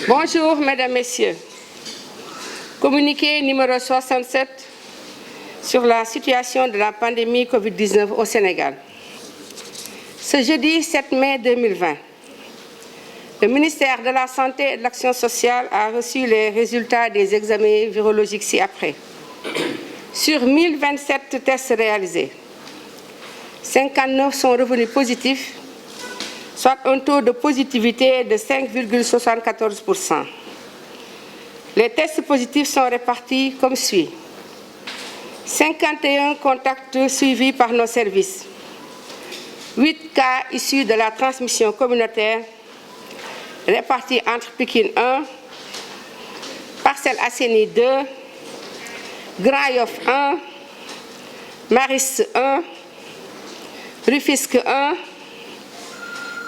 Bonjour, Mesdames, Messieurs. Communiqué numéro 67 sur la situation de la pandémie Covid-19 au Sénégal. Ce jeudi 7 mai 2020, le ministère de la Santé et de l'Action sociale a reçu les résultats des examens virologiques ci-après. Sur 1027 tests réalisés, 59 sont revenus positifs, soit un taux de positivité de 5,74%. Les tests positifs sont répartis comme suit. 51 contacts suivis par nos services, 8 cas issus de la transmission communautaire répartis entre Pikine 1, Parcelles Assainies 2, Grand Yoff 1, Mariste 1, Rufisque 1,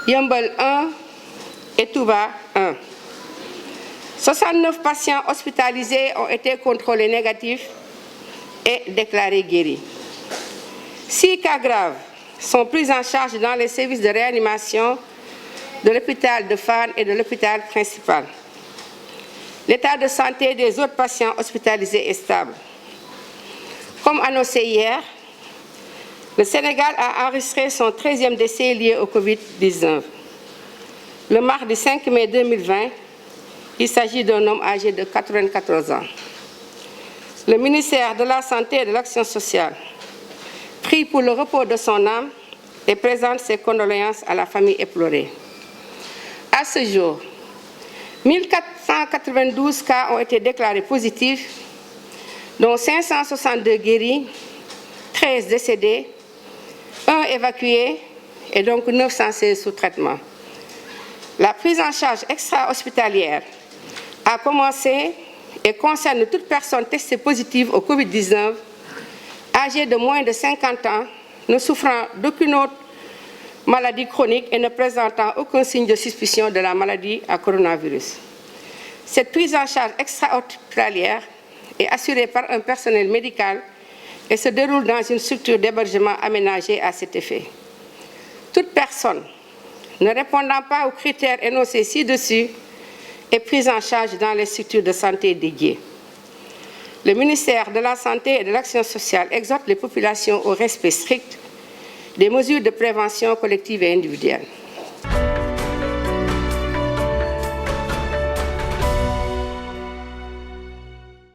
Yeumbeul 1 et Touba 1. 69 patients hospitalisés ont été contrôlés négatifs et déclarés guéris. 6 cas graves sont pris en charge dans les services de réanimation de l'hôpital de Fann et de l'hôpital principal. L'état de santé des autres patients hospitalisés est stable. Comme annoncé hier, le Sénégal a enregistré son 13e décès lié au Covid-19. Le mardi 5 mai 2020, il s'agit d'un homme âgé de 94 ans. Le ministère de la Santé et de l'Action sociale prie pour le repos de son âme et présente ses condoléances à la famille éplorée. À ce jour, 1492 cas ont été déclarés positifs, dont 562 guéris, 13 décédés, 1 évacué et donc 916 sous traitement. La prise en charge extra-hospitalière a commencé et concerne toute personne testée positive au Covid-19, âgée de moins de 50 ans, ne souffrant d'aucune autre maladie chronique et ne présentant aucun signe de suspicion de la maladie à coronavirus. Cette prise en charge extra-hospitalière est assurée par un personnel médical et se déroule dans une structure d'hébergement aménagée à cet effet. Toute personne ne répondant pas aux critères énoncés ci-dessus est prise en charge dans les structures de santé dédiées. Le ministère de la Santé et de l'Action sociale exhorte les populations au respect strict des mesures de prévention collective et individuelle.